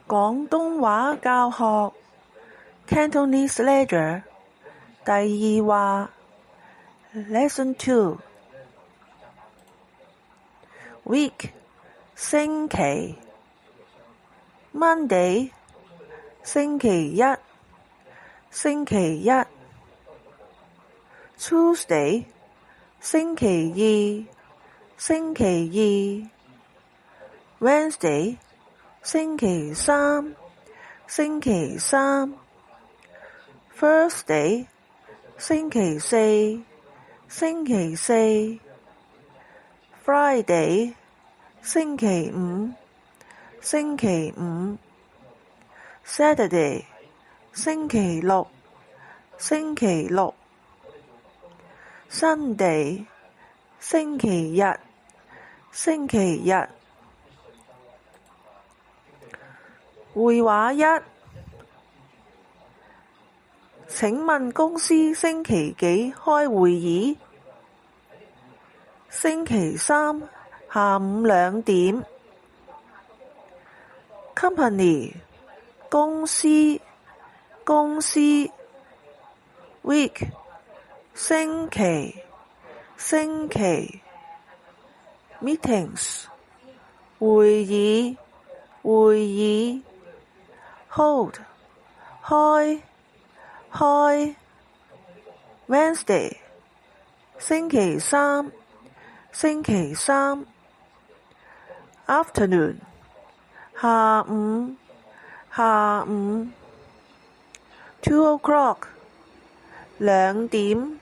廣東話教學 Cantonese Ledger 第二話 Lesson 2 Week 星期 Monday 星期一 Tuesday 星期二 Wednesday 星期三 Thursday 星期四 Friday 星期五 Saturday 星期六 Sunday 星期日會話一，請問公司星期幾開會議？星期三下午2點。Company 公司 Week 星期 Meetings 會議 Hold 開 Wednesday 星期三 Afternoon 下午 2 o'clock 2點。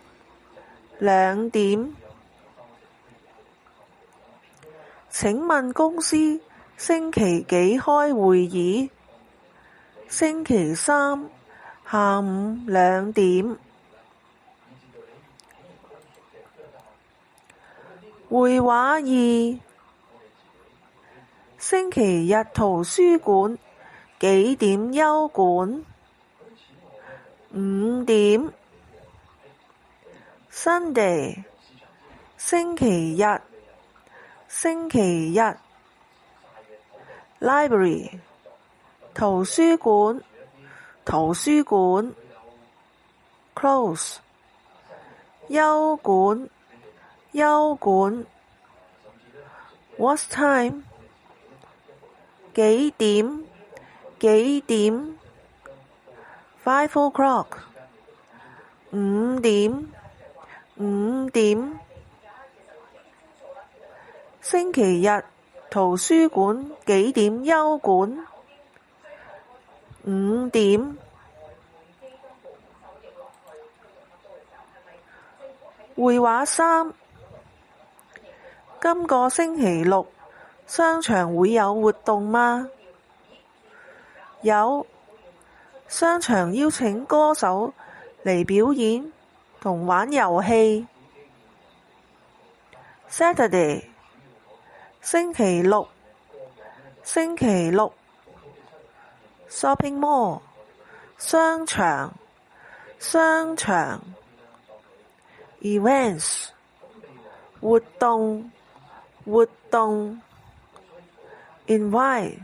請問公司星期幾開會議？星期三下午2點。會話2，星期日圖書館幾點休館？5點。Sunday 星期日 Library 圖書館 Close 休館 What time 幾點 5 o'clock 5點。星期日圖書館幾點休館？5點。會話3，今個星期六商場會有活動嗎？有，商場邀請歌手嚟表演同玩遊戲。Saturday 星期六 Shopping mall 商場 Events 活動 Invite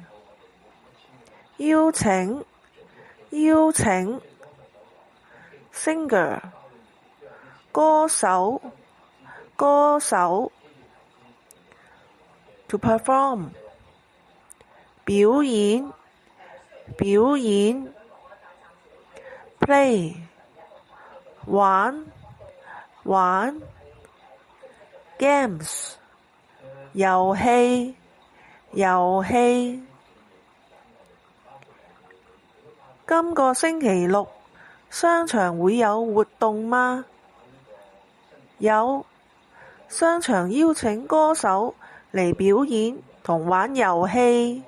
邀請 Singer 歌手 To perform 表演 Play 玩 Games 遊戲今個星期六商場會有活動嗎？有，商場邀請歌手嚟表演同玩遊戲。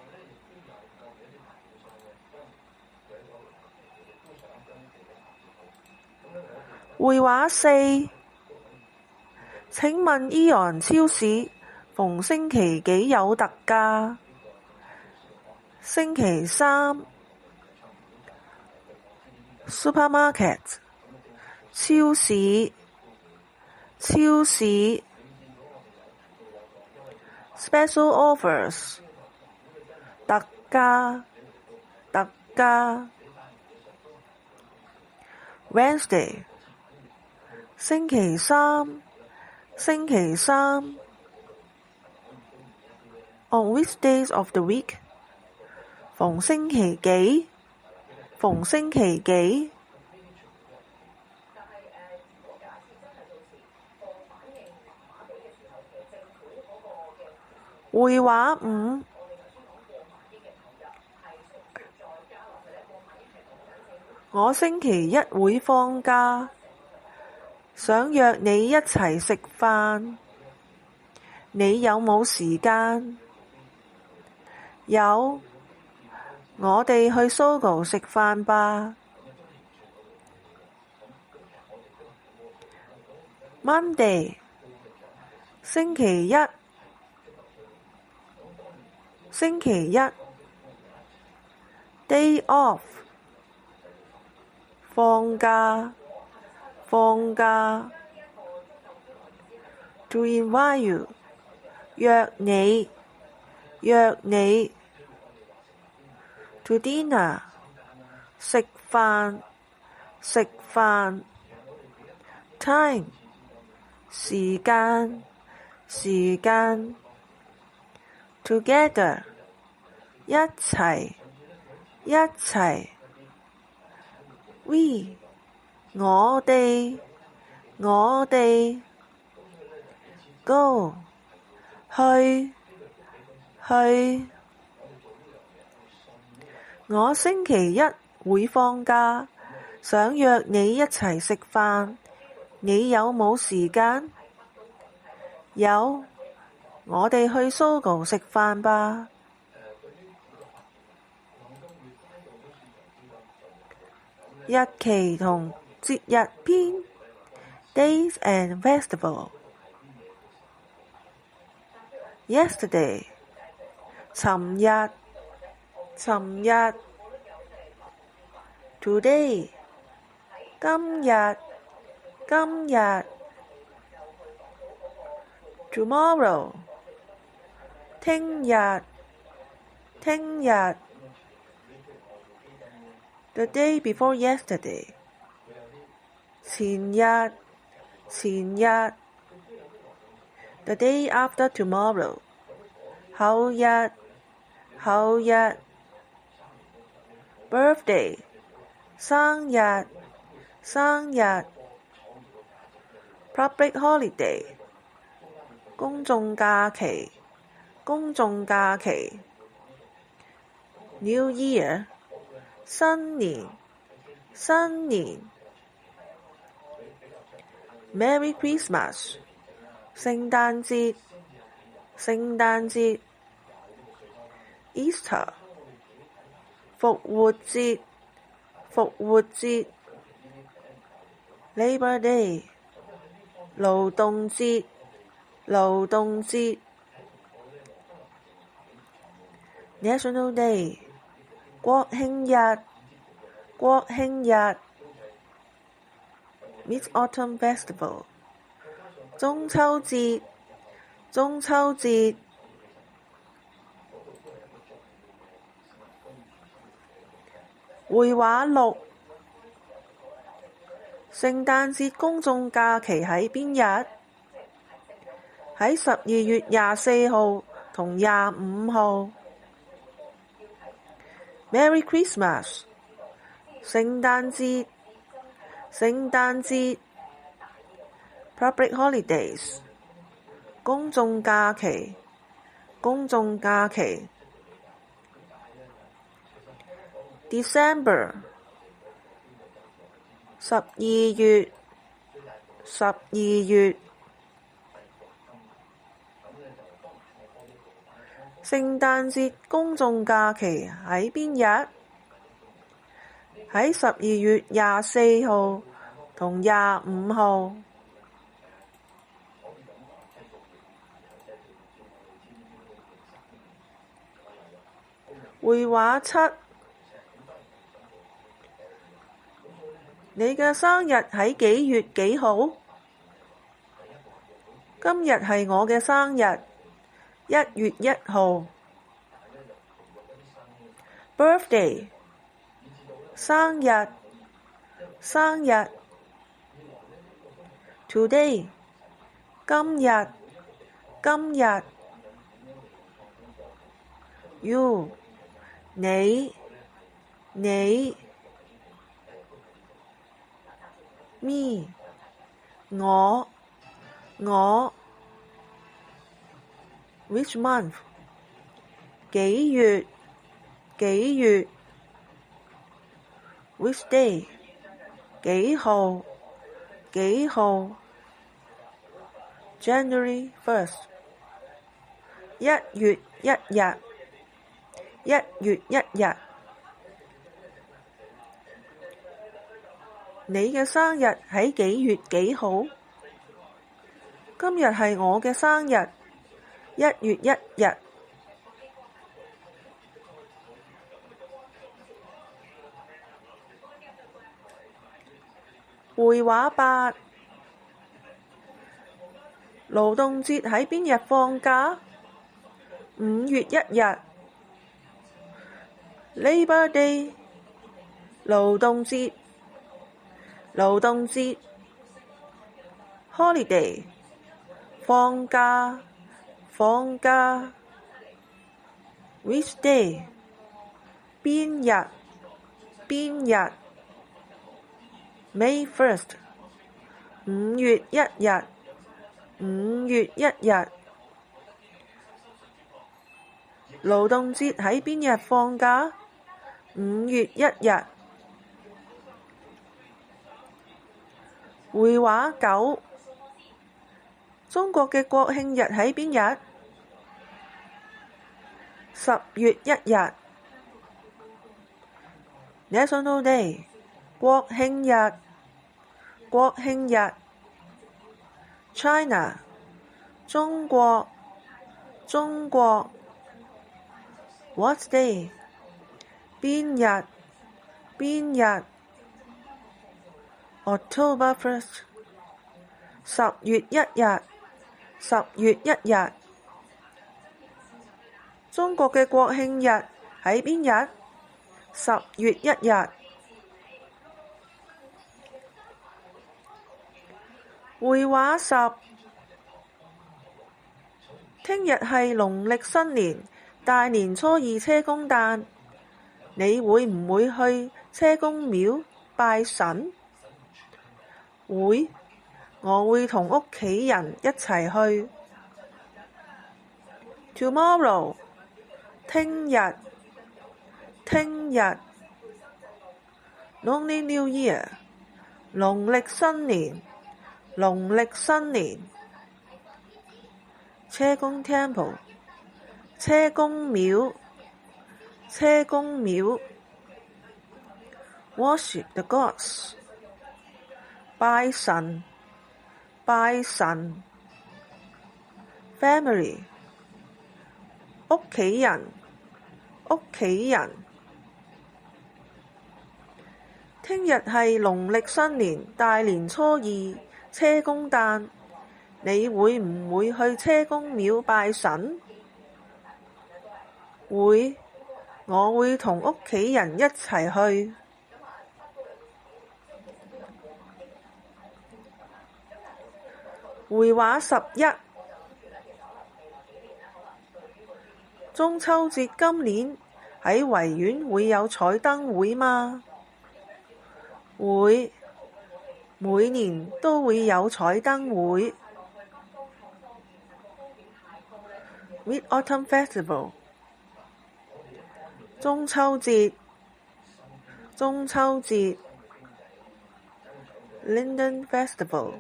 會話4，請問AEON超市逢星期幾有特價？星期三。Supermarket 超市 Special offers 特價家。Wednesday 星期三，星期三。On which days of the week？ 逢星期幾？逢星期幾？會話五，我星期一會放假，想約你一齊食飯，你有冇時間？有，我哋去 Sogo 食飯吧。Monday 星期一，星期一。Day off 放假，放假。To invite you 約你，約你。To dinner 食飯，食飯。Time 時間，時間。Together 一齊，一齊。We 我哋，我哋。Go 去，去。我星期一會放假，想約你一齊食飯，你有冇時間？有，我哋去 Sogo 食飯吧。日期同節日篇 Days and Festival。 Yesterday 尋日，尋日。Today 今日，今日。Tomorrow 聽日，聽日。The day before yesterday 前日，前日。The day after tomorrow 後日，後日。Birthday 生日，生日。Public holiday 公眾假期，公眾假期。New Year 新年，新年。Merry Christmas 聖誕節，聖誕節。Easter 復活節，復活節。Labor Day 勞動節，勞動節。National Day 國慶日，國慶日。Mid-Autumn Festival 中秋節，中秋節。會話六，聖誕節公眾假期喺邊日？喺12月24號同25號。Merry Christmas 聖誕節，聖誕節。Public holidays 公眾假期，公眾假期。December 12月，12月。聖誕節公眾假期喺邊日？喺12月24號同25號。會話七，你嘅生日喺幾月幾號？今日係我嘅生日，1月1號。Birthday 生日，生日。Today，今日，今日。You，你，你。Me，我，我。Which month？幾月，幾月。Which day？幾號，幾號。January 1st， 1月1日，1月1日。你嘅生日喺幾月幾號？今日係我嘅生日，1月1日。會話8，勞動節喺邊日放假？5月1日。Labor Day， 勞動節，勞動節。Holiday， 放假，放假。Which day？ 邊日，邊日。May 1st， 5月1日，5月1日。勞動節喺邊日放假？5月1日。會話9，中國嘅國慶日喺邊日？10月1日。National Day， 國慶日，國慶日。China， 中國，中國。What day？ 邊日，邊日。October 1st， 10月1日，10月1日。中國嘅國慶日喺邊日？10月1日。會話10，聽日係農曆新年大年初二車公誕，你會唔會去車公廟拜神？會，我會同屋企人一齊去。Tomorrow， 聽日，聽日。Lunar New Year， 農曆新年，農曆新年。車公 Temple， 車公廟，車公廟。Worship the gods， 拜神，拜神。Family， 屋企人，屋企人。聽日係農曆新年大年初二車公誕，你會唔會去車公廟拜神？會，我會同屋企人一齊去。會話11，中秋節今年喺維園會有彩燈會嗎？會，每年都會有彩燈會。Mid-Autumn Festival， 中秋節，中秋節。Lantern Festival，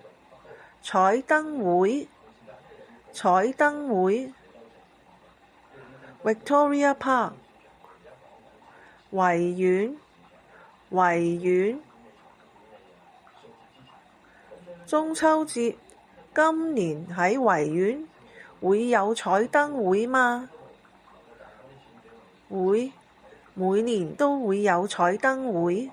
彩燈會，彩燈會。Victoria Park， 維園，維園。中秋節今年喺維園會有彩燈會嗎？會，每年都會有彩燈會。